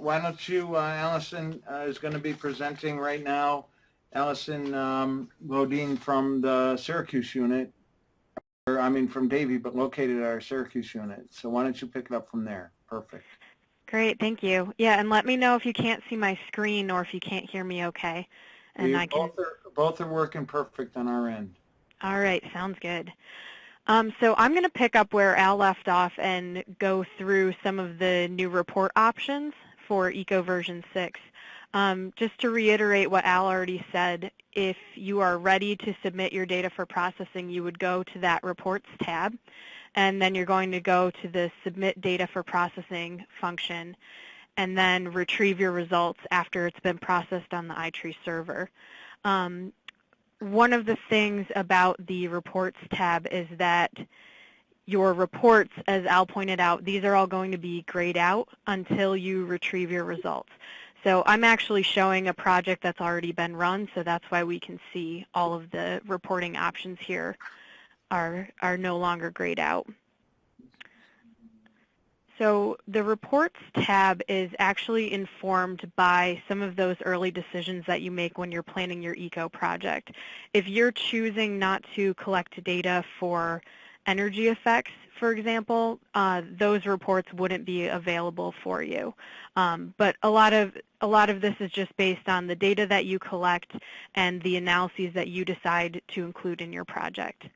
why don't you, Allison is going to be presenting right now. Allison Bodine from the Syracuse unit, from Davie, but located at our Syracuse unit. So why don't you pick it up from there? Perfect. Great, thank you. Yeah, and let me know if you can't see my screen or if you can't hear me okay. And I can. Both are working perfect on our end. All right, sounds good. So I'm going to pick up where Al left off and go through some of the new report options for ECO version 6. Just to reiterate what Al already said, if you are ready to submit your data for processing, you would go to that Reports tab, and then you're going to go to the Submit Data for Processing function, and then retrieve your results after it's been processed on the iTree server. One of the things about the Reports tab is that your reports, as Al pointed out, these are all going to be grayed out until you retrieve your results. So I'm actually showing a project that's already been run, so that's why we can see all of the reporting options here are no longer grayed out. So the Reports tab is actually informed by some of those early decisions that you make when you're planning your ECO project. If you're choosing not to collect data for energy effects, for example, those reports wouldn't be available for you. But a lot of this is just based on the data that you collect and the analyses that you decide to include in your project.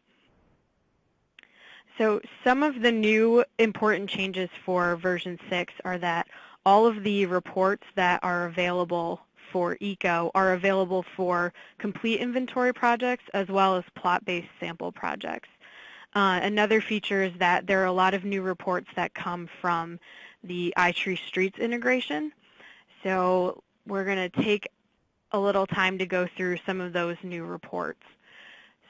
So some of the new important changes for version 6 are that all of the reports that are available for ECO are available for complete inventory projects as well as plot-based sample projects. Another feature is that there are a lot of new reports that come from the iTree Streets integration. So we're going to take a little time to go through some of those new reports.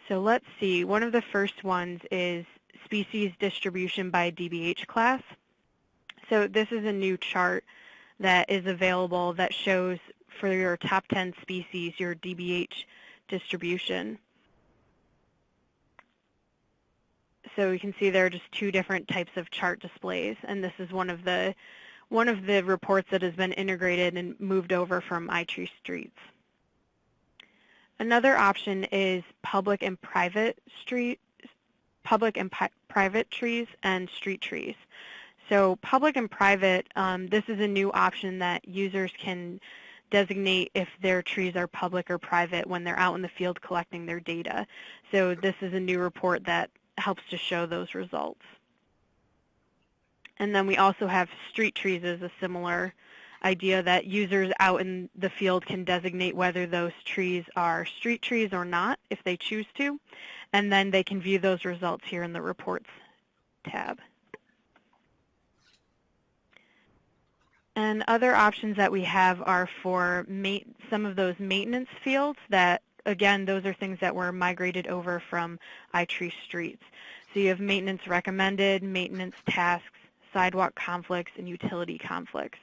So let's see. One of the first ones is species distribution by DBH class. So this is a new chart that is available that shows for your top 10 species your DBH distribution. So you can see there are just two different types of chart displays, and this is one of the reports that has been integrated and moved over from iTree Streets. Another option is public and private trees and street trees. So public and private, this is a new option that users can designate if their trees are public or private when they're out in the field collecting their data. So this is a new report that helps to show those results. And then we also have street trees as a similar idea that users out in the field can designate whether those trees are street trees or not if they choose to, and then they can view those results here in the Reports tab. And other options that we have are for some of those maintenance fields that, again, those are things that were migrated over from iTree Streets. So you have maintenance recommended, maintenance tasks, sidewalk conflicts, and utility conflicts.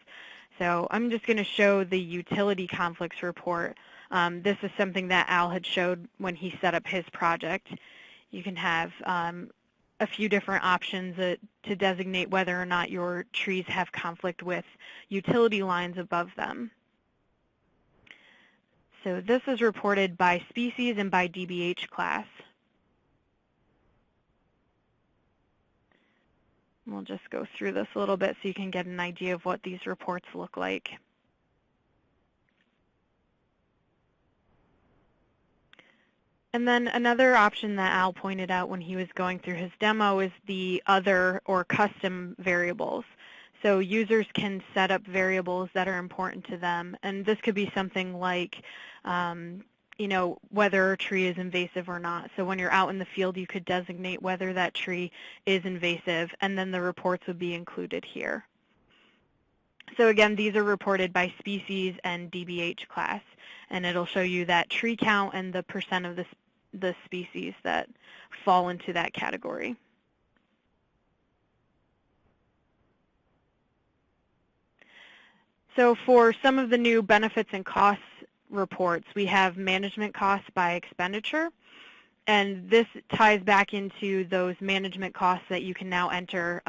So I'm just going to show the utility conflicts report. This is something that Al had showed when he set up his project. You can have a few different options to designate whether or not your trees have conflict with utility lines above them. So this is reported by species and by DBH class. We'll just go through this a little bit so you can get an idea of what these reports look like. And then another option that Al pointed out when he was going through his demo is the other or custom variables. So users can set up variables that are important to them, and this could be something like you know, whether a tree is invasive or not. So when you're out in the field, you could designate whether that tree is invasive, and then the reports would be included here. So again, these are reported by species and DBH class, and it'll show you that tree count and the percent of the species that fall into that category. So for some of the new benefits and costs reports, we have management costs by expenditure. And this ties back into those management costs that you can now enter,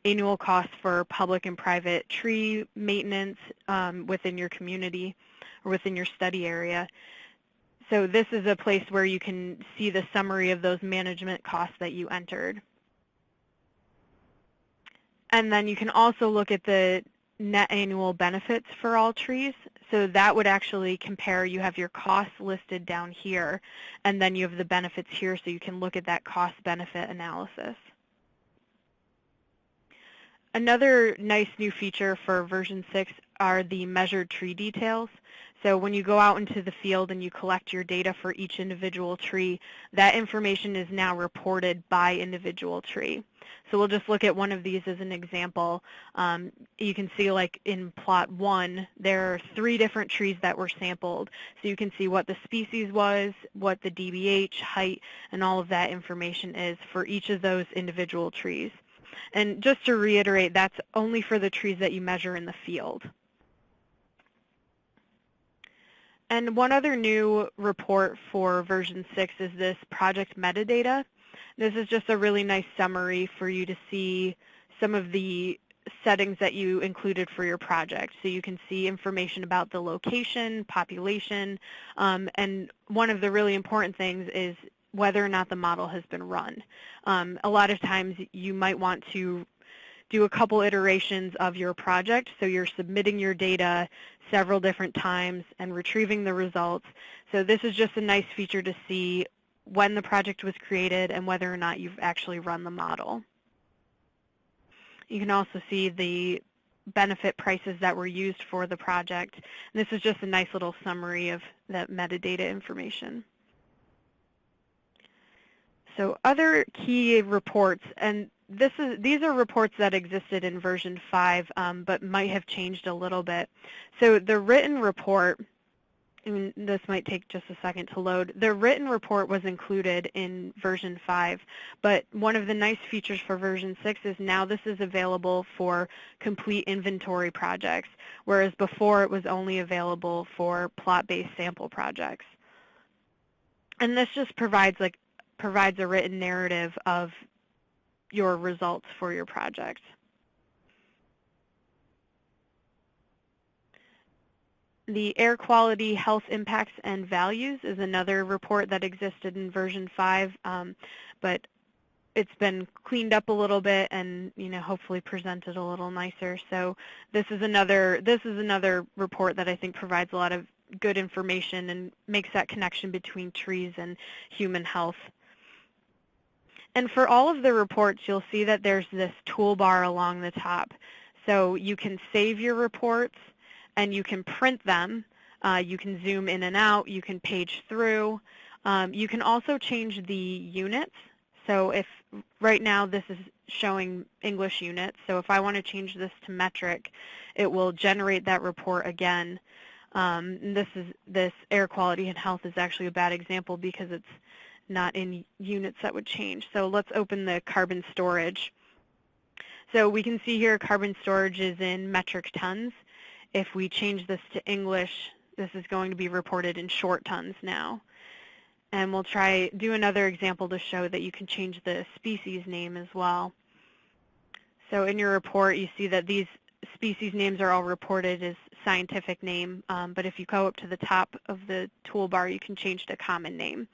annual costs for public and private tree maintenance within your community or within your study area. So this is a place where you can see the summary of those management costs that you entered. And then you can also look at the net annual benefits for all trees. So that would actually compare, you have your costs listed down here, and then you have the benefits here, so you can look at that cost-benefit analysis. Another nice new feature for version 6 are the measured tree details. So when you go out into the field and you collect your data for each individual tree, that information is now reported by individual tree. So we'll just look at one of these as an example. You can see, like in plot 1, there are 3 different trees that were sampled. So you can see what the species was, what the DBH, height, and all of that information is for each of those individual trees. And just to reiterate, that's only for the trees that you measure in the field. And one other new report for version 6 is this project metadata. This is just a really nice summary for you to see some of the settings that you included for your project. So you can see information about the location, population, and one of the really important things is whether or not the model has been run. A lot of times you might want to do a couple iterations of your project, so you're submitting your data several different times and retrieving the results. So this is just a nice feature to see when the project was created and whether or not you've actually run the model. You can also see the benefit prices that were used for the project. And this is just a nice little summary of that metadata information. So other key reports, and these are reports that existed in version 5, but might have changed a little bit. So the written report, and this might take just a second to load, the written report was included in version 5, but one of the nice features for version 6 is now this is available for complete inventory projects, whereas before it was only available for plot-based sample projects. And this just provides a written narrative of your results for your project. The air quality, health impacts, and values is another report that existed in version 5, but it's been cleaned up a little bit and hopefully presented a little nicer. So this is another report that I think provides a lot of good information and makes that connection between trees and human health. And for all of the reports, you'll see that there's this toolbar along the top. So you can save your reports and you can print them. You can zoom in and out. You can page through. You can also change the units. So if right now this is showing English units, so if I want to change this to metric, it will generate that report again. This air quality and health is actually a bad example because it's not in units that would change. So let's open the carbon storage. So we can see here carbon storage is in metric tons. If we change this to English, this is going to be reported in short tons now. And we'll do another example to show that you can change the species name as well. So in your report, you see that these species names are all reported as scientific name, but if you go up to the top of the toolbar, you can change to common name,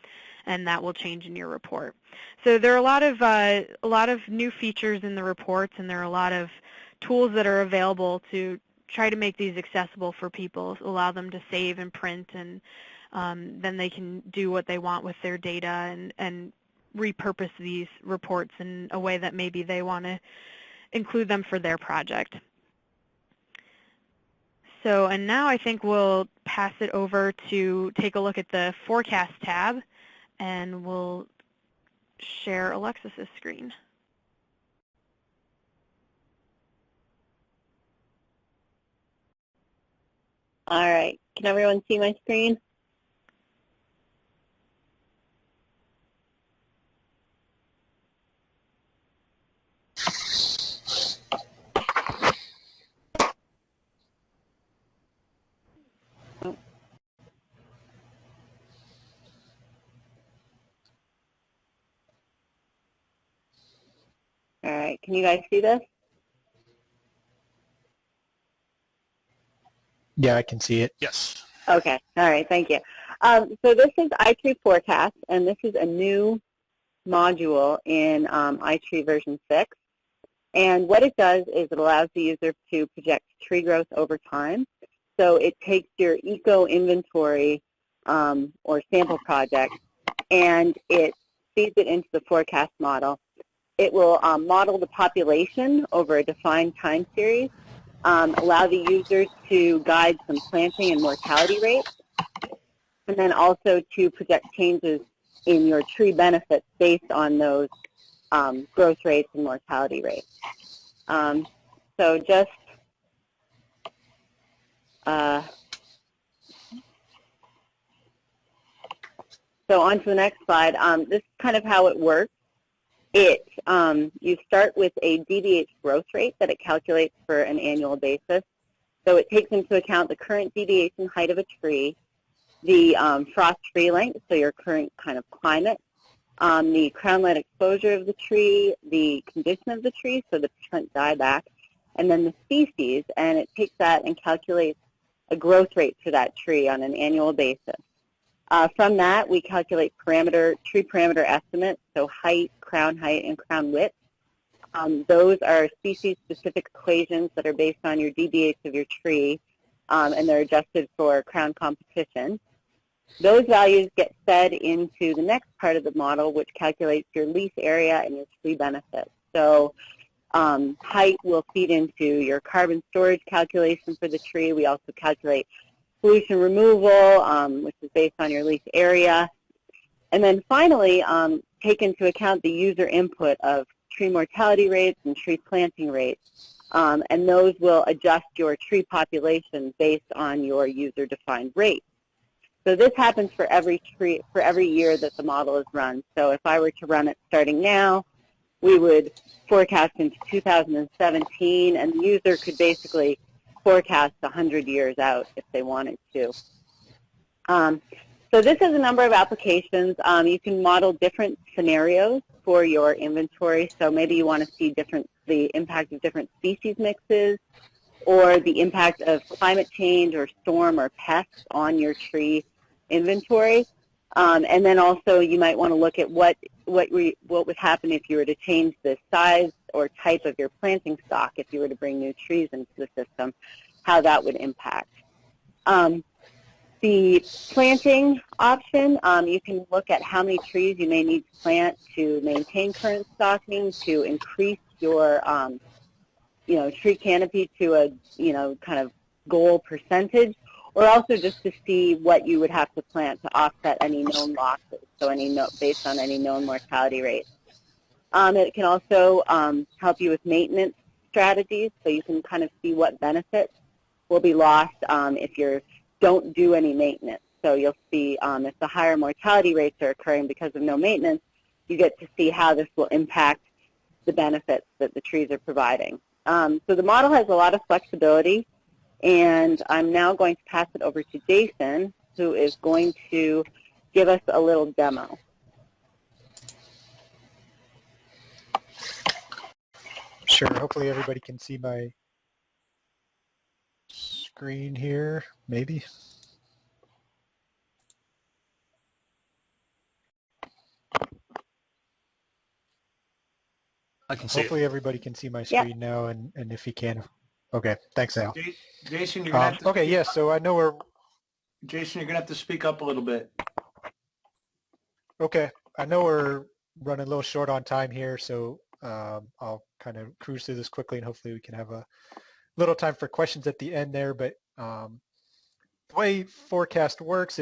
and that will change in your report. So there are a lot of new features in the reports, and there are a lot of tools that are available to try to make these accessible for people, allow them to save and print, and then they can do what they want with their data and repurpose these reports in a way that maybe they want to include them for their project. So, and now I think we'll pass it over to take a look at the Forecast tab, and we'll share Alexis's screen. All right, can everyone see my screen? right, can you guys see this? Yeah, I can see it. Yes. Okay, all right, thank you. So this is iTree Forecast, and this is a new module in iTree version 6. And what it does is it allows the user to project tree growth over time. So it takes your eco inventory or sample project, and it feeds it into the forecast model. It will model the population over a defined time series, allow the users to guide some planting and mortality rates, and then also to project changes in your tree benefits based on those growth rates and mortality rates. So just so on to the next slide. This is kind of how it works. You start with a DBH growth rate that it calculates for an annual basis. So it takes into account the current deviation height of a tree, the frost-free length, so your current kind of climate, the crownlet exposure of the tree, the condition of the tree, so the percent dieback, and then the species, and it takes that and calculates a growth rate for that tree on an annual basis. From that, we calculate tree parameter estimates, so height, and crown width. Those are species-specific equations that are based on your DBH of your tree, and they're adjusted for crown competition. Those values get fed into the next part of the model, which calculates your leaf area and your tree benefits. So height will feed into your carbon storage calculation for the tree. We also calculate pollution removal, which is based on your leaf area. And then finally, take into account the user input of tree mortality rates and tree planting rates. And those will adjust your tree population based on your user-defined rate. So this happens for every year that the model is run. So if I were to run it starting now, we would forecast into 2017, and the user could basically forecast 100 years out if they wanted to. So this has a number of applications. You can model different scenarios for your inventory. So maybe you want to see the impact of different species mixes, or the impact of climate change or storm or pests on your tree inventory. And then also you might want to look at what would happen if you were to change the size or type of your planting stock, if you were to bring new trees into the system, how that would impact. The planting option, you can look at how many trees you may need to plant to maintain current stocking, to increase your tree canopy to a kind of goal percentage, or also just to see what you would have to plant to offset any known losses, so based on any known mortality rates. It can also help you with maintenance strategies, so you can kind of see what benefits will be lost if you don't do any maintenance. So you'll see if the higher mortality rates are occurring because of no maintenance, you get to see how this will impact the benefits that the trees are providing. So the model has a lot of flexibility, and I'm now going to pass it over to Jason, who is going to give us a little demo. Sure, hopefully everybody can see my screen here, maybe. I can see Hopefully it. everybody can see my screen now, and if you can. Okay, thanks, Al. Jason, you're gonna have to okay, yes, so I know we're... Jason, you're gonna have to speak up a little bit. Okay, I know we're running a little short on time here, so I'll kind of cruise through this quickly, and hopefully we can have a little time for questions at the end there. But the way forecast works,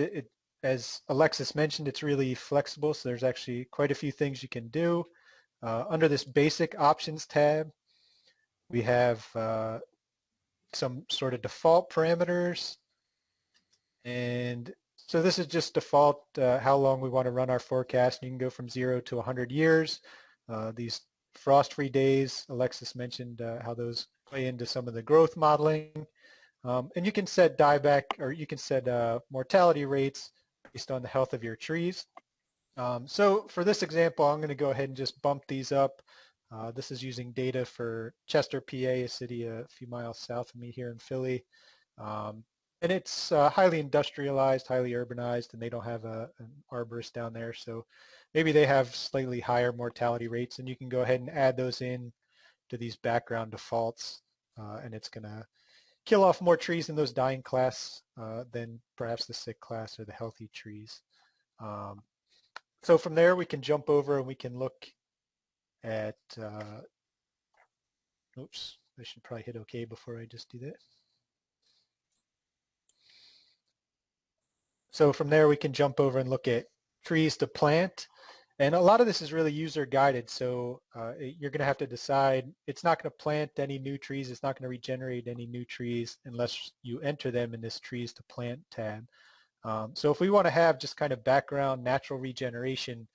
as Alexis mentioned, it's really flexible, so there's actually quite a few things you can do. Under this basic options tab, we have some sort of default parameters, and so this is just default how long we want to run our forecast. You can go from 0 to 100 years. These frost-free days, Alexis mentioned how those play into some of the growth modeling. And you can set dieback, or you can set mortality rates based on the health of your trees. So for this example, I'm going to go ahead and just bump these up This is using data for Chester, PA, a city a few miles south of me here in Philly. And it's highly industrialized, highly urbanized, and they don't have an arborist down there. So maybe they have slightly higher mortality rates, and you can go ahead and add those in to these background defaults, and it's going to kill off more trees in those dying class than perhaps the sick class or the healthy trees. So from there, we can jump over and we can look at, oops, I should probably hit OK before I just do that. So from there, we can jump over and look at trees to plant. And a lot of this is really user guided. So you're going to have to decide, it's not going to plant any new trees. It's not going to regenerate any new trees unless you enter them in this trees to plant tab. So if we want to have just kind of background natural regeneration,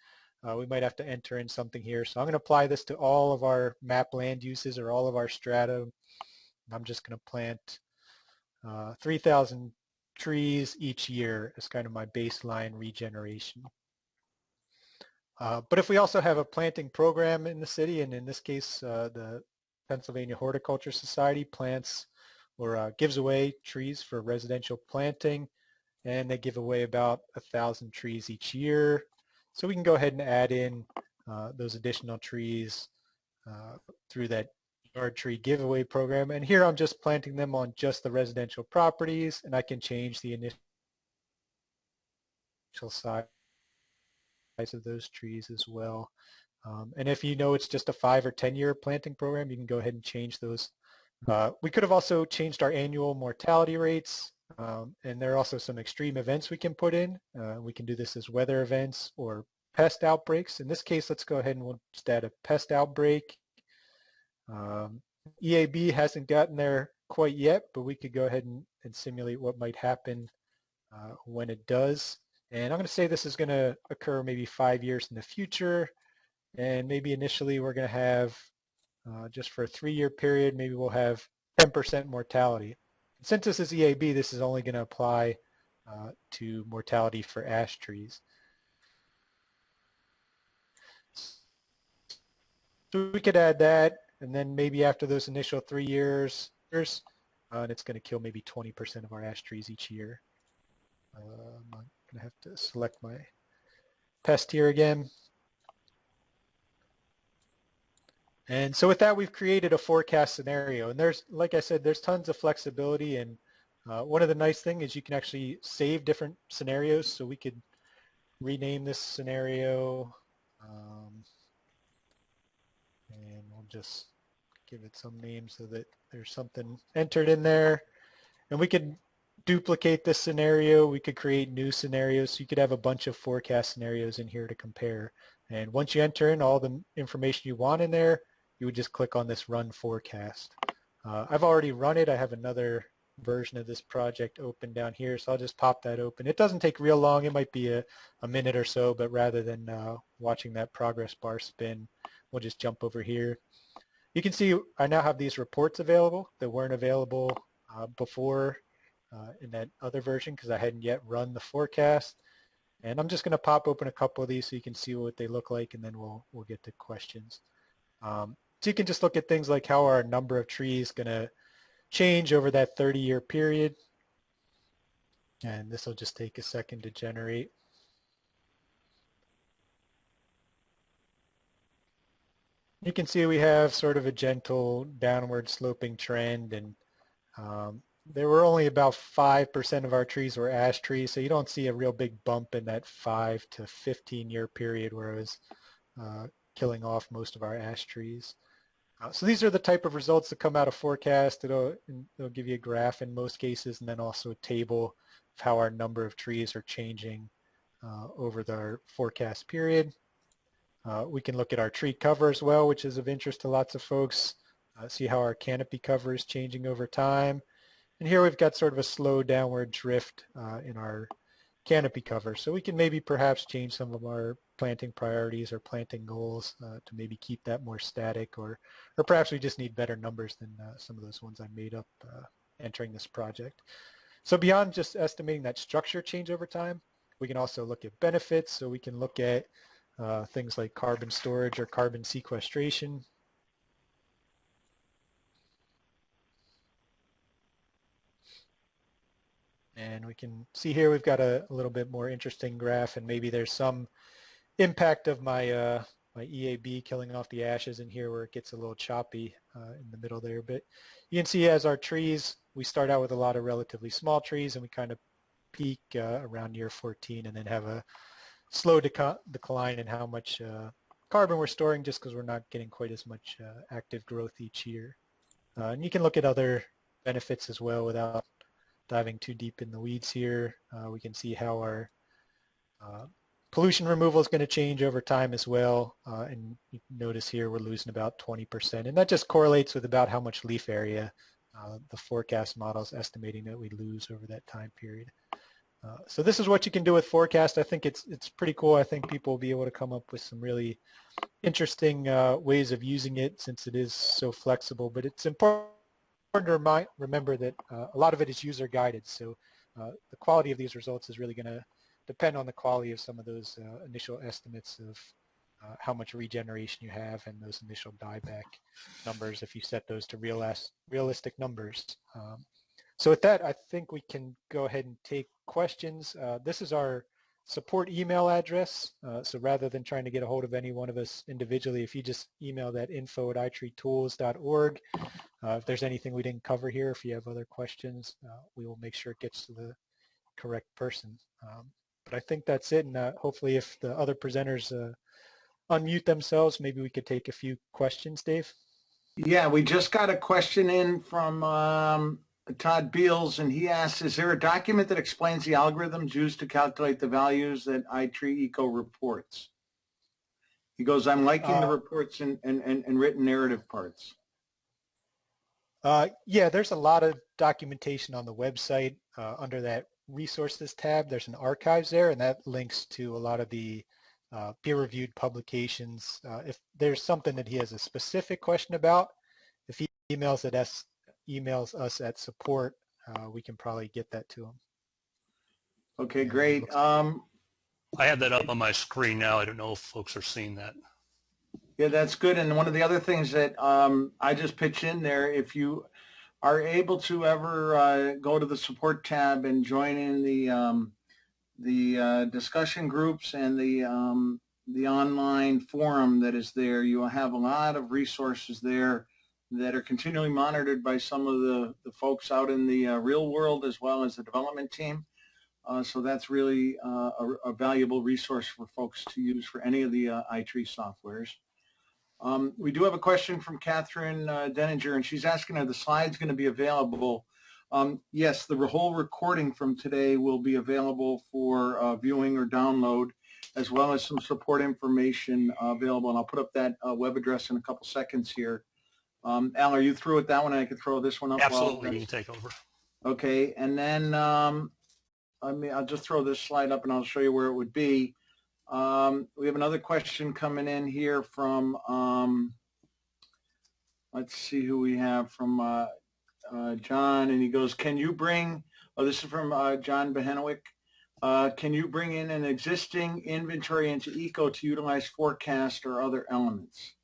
we might have to enter in something here. So I'm going to apply this to all of our map land uses or all of our strata. I'm just going to plant 3,000 trees each year as kind of my baseline regeneration. But if we also have a planting program in the city, and in this case, the Pennsylvania Horticulture Society plants or gives away trees for residential planting, and they give away about 1,000 trees each year. So we can go ahead and add in those additional trees through that yard tree giveaway program. And here I'm just planting them on just the residential properties, and I can change the initial size of those trees as well. And if you know it's just a 5 or 10 year planting program, you can go ahead and change those. We could have also changed our annual mortality rates, and there are also some extreme events we can put in. We can do this as weather events or pest outbreaks. In this case, let's go ahead and we'll just add a pest outbreak. EAB hasn't gotten there quite yet, but we could go ahead and simulate what might happen when it does. And I'm going to say this is going to occur maybe 5 years in the future. And maybe initially we're going to have, just for a 3-year period, maybe we'll have 10% mortality. Since this is EAB, this is only going to apply to mortality for ash trees. So we could add that, and then maybe after those initial 3 years, and it's going to kill maybe 20% of our ash trees each year. I'm going to have to select my pest here again. And so with that, we've created a forecast scenario. And there's, like I said, there's tons of flexibility. And one of the nice things is you can actually save different scenarios. So we could rename this scenario. And we'll just give it some name so that there's something entered in there. And we could duplicate this scenario. We could create new scenarios. So you could have a bunch of forecast scenarios in here to compare. And once you enter in all the information you want in there, you would just click on this run forecast. I've already run it. I have another version of this project open down here, so I'll just pop that open. It doesn't take real long. It might be a minute or so, but rather than watching that progress bar spin, we'll just jump over here. You can see I now have these reports available that weren't available before in that other version because I hadn't yet run the forecast. And I'm just going to pop open a couple of these so you can see what they look like, and then we'll get to questions. So you can just look at things like how our number of trees going to change over that 30-year period. And this will just take a second to generate. You can see we have sort of a gentle downward sloping trend, and there were only about 5% of our trees were ash trees, so you don't see a real big bump in that 5 to 15-year period where it was killing off most of our ash trees. So these are the type of results that come out of forecast. It'll give you a graph in most cases, and then also a table of how our number of trees are changing over our forecast period. We can look at our tree cover as well, which is of interest to lots of folks. See how our canopy cover is changing over time. And here we've got sort of a slow downward drift in our canopy cover. So we can maybe perhaps change some of our planting priorities or planting goals to maybe keep that more static, or perhaps we just need better numbers than some of those ones I made up entering this project. So beyond just estimating that structure change over time, we can also look at benefits. So we can look at things like carbon storage or carbon sequestration. And we can see here we've got a little bit more interesting graph, and maybe there's some impact of my my EAB killing off the ashes in here where it gets a little choppy in the middle there. But you can see as our trees, we start out with a lot of relatively small trees, and we kind of peak around year 14 and then have a slow decline in how much carbon we're storing, just because we're not getting quite as much active growth each year. And you can look at other benefits as well without diving too deep in the weeds here. We can see how our pollution removal is going to change over time as well. And you can notice here we're losing about 20%. And that just correlates with about how much leaf area the forecast model's estimating that we lose over that time period. So this is what you can do with forecast. I think it's pretty cool. I think people will be able to come up with some really interesting ways of using it since it is so flexible. But it's important to remember that a lot of it is user guided. So the quality of these results is really going to depend on the quality of some of those initial estimates of how much regeneration you have and those initial dieback numbers if you set those to realistic numbers. So with that, I think we can go ahead and take questions. This is our support email address. So rather than trying to get a hold of any one of us individually, if you just email that info@itreetools.org, if there's anything we didn't cover here, if you have other questions, we will make sure it gets to the correct person. But I think that's it, and hopefully if the other presenters unmute themselves, maybe we could take a few questions, Dave. Yeah, we just got a question in from Todd Beals, and he asks, is there a document that explains the algorithms used to calculate the values that iTree Eco reports? He goes, I'm liking the reports and written narrative parts. Yeah, there's a lot of documentation on the website. Under that resources tab, there's an archives there, and that links to a lot of the peer-reviewed publications. If there's something that he has a specific question about, if he emails us at support, we can probably get that to him. Okay, great. I have that up on my screen now. I don't know if folks are seeing that. Yeah, that's good. And one of the other things that I just pitch in there, if you are able to ever go to the support tab and join in the discussion groups and the online forum that is there, you will have a lot of resources there that are continually monitored by some of the folks out in the real world as well as the development team. So that's really a valuable resource for folks to use for any of the iTree softwares. We do have a question from Catherine Denninger, and she's asking, are the slides going to be available? Yes, the whole recording from today will be available for viewing or download, as well as some support information available. And I'll put up that web address in a couple seconds here. Al, are you through with that one? I could throw this one up. Absolutely, you can take over. Okay, and then I'll just throw this slide up and I'll show you where it would be. We have another question coming in here from, let's see who we have, from John, and he goes, can you bring, this is from John Behenowick, can you bring in an existing inventory into ECO to utilize forecast or other elements?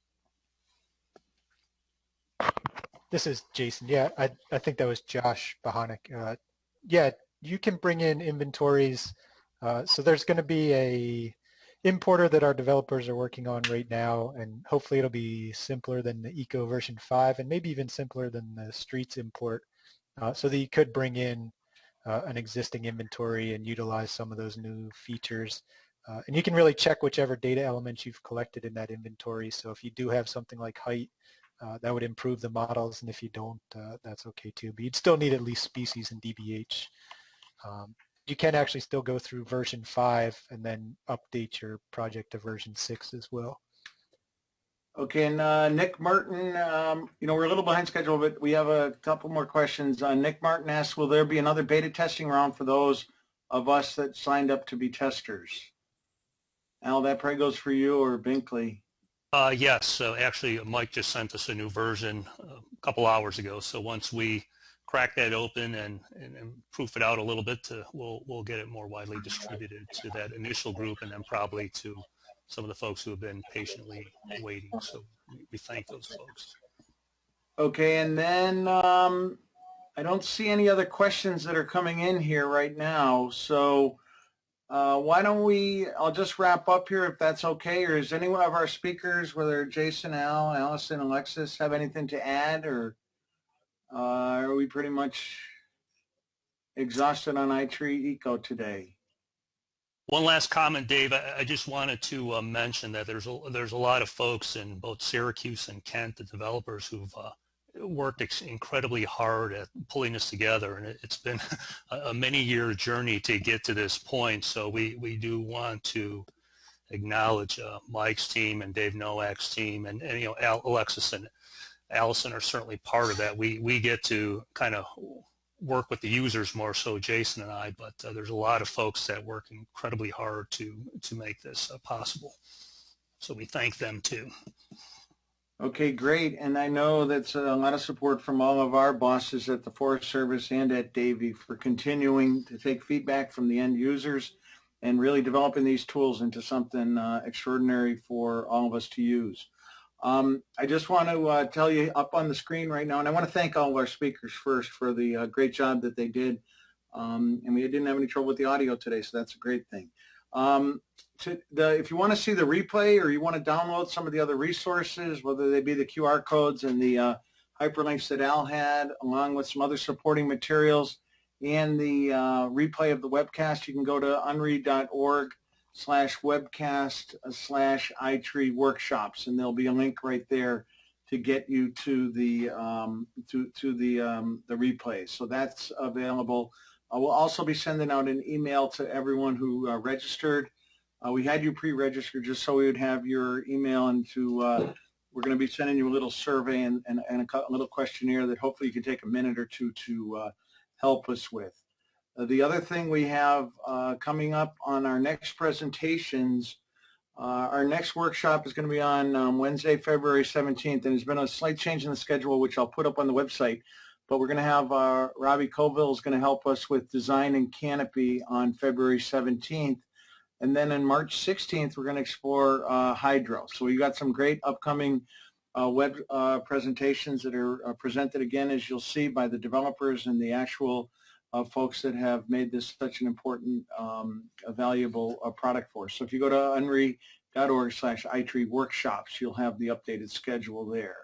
This is Jason. Yeah, I think that was Josh Behanowick. Yeah, you can bring in inventories. So there's going to be a importer that our developers are working on right now, and hopefully it'll be simpler than the Eco version 5 and maybe even simpler than the Streets import, so that you could bring in an existing inventory and utilize some of those new features. And you can really check whichever data elements you've collected in that inventory. So if you do have something like height, that would improve the models, and if you don't, that's okay too. But you'd still need at least species and DBH. You can actually still go through version 5 and then update your project to version 6 as well. Okay, and Nick Martin, we're a little behind schedule, but we have a couple more questions. Nick Martin asks, will there be another beta testing round for those of us that signed up to be testers? Al, that probably goes for you or Binkley. Yes, so actually Mike just sent us a new version a couple hours ago. So once we crack that open and proof it out a little bit, we'll get it more widely distributed to that initial group and then probably to some of the folks who have been patiently waiting. So we thank those folks. Okay, and then I don't see any other questions that are coming in here right now, so why don't I'll just wrap up here if that's okay, or is any one of our speakers, whether Jason, Al, Allison, Alexis, have anything to add, or are we pretty much exhausted on iTree Eco today? One last comment, Dave. I just wanted to mention that there's a lot of folks in both Syracuse and Kent, the developers, who've worked incredibly hard at pulling this together, and it's been a many-year journey to get to this point. So we do want to acknowledge Mike's team and Dave Nowak's team, and you know, Alexis and Allison are certainly part of that. We get to kind of work with the users more so, Jason and I, but there's a lot of folks that work incredibly hard to make this possible. So we thank them too. Okay, great. And I know that's a lot of support from all of our bosses at the Forest Service and at Davie for continuing to take feedback from the end users and really developing these tools into something extraordinary for all of us to use. I just want to tell you up on the screen right now, and I want to thank all of our speakers first for the great job that they did. And we didn't have any trouble with the audio today, so that's a great thing. If you want to see the replay or you want to download some of the other resources, whether they be the QR codes and the hyperlinks that Al had, along with some other supporting materials and the replay of the webcast, you can go to unri.org/webcast/iTree workshops, and there'll be a link right there to get you to the replay. So that's available. We'll also be sending out an email to everyone who registered. We had you pre-registered just so we would have your email, and we're going to be sending you a little survey and a little questionnaire that hopefully you can take a minute or two to help us with. The other thing we have coming up on our next presentations, our next workshop is going to be on Wednesday, February 17th, and there's been a slight change in the schedule, which I'll put up on the website. But we're going to have Robbie Colville is going to help us with design and canopy on February 17th. And then on March 16th, we're going to explore hydro. So we've got some great upcoming web presentations that are presented again, as you'll see, by the developers and the actual folks that have made this such an important, valuable product for us. So if you go to unri.org/iTree workshops, you'll have the updated schedule there.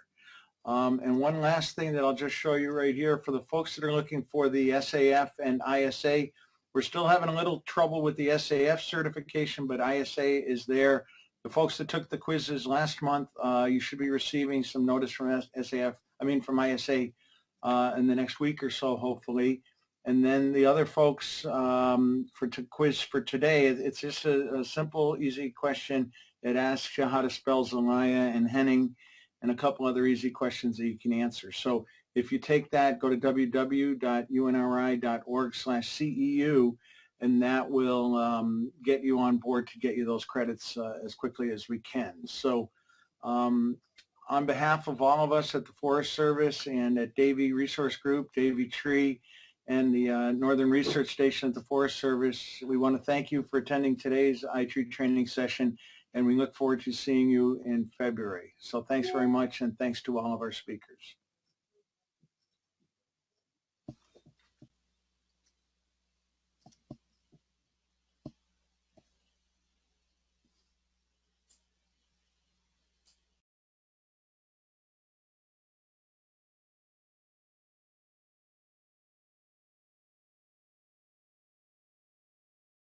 And one last thing that I'll just show you right here, for the folks that are looking for the SAF and ISA, we're still having a little trouble with the SAF certification, but ISA is there. The folks that took the quizzes last month, you should be receiving some notice from from ISA in the next week or so, hopefully. And then the other folks quiz for today, it's just a simple, easy question. It asks you how to spell Zelaya and Henning, and a couple other easy questions that you can answer. So if you take that, go to www.unri.org/CEU, and that will get you on board to get you those credits as quickly as we can. So on behalf of all of us at the Forest Service and at Davie Resource Group, Davie Tree, and the Northern Research Station at the Forest Service, we want to thank you for attending today's iTree training session, and we look forward to seeing you in February. So thanks very much, and thanks to all of our speakers.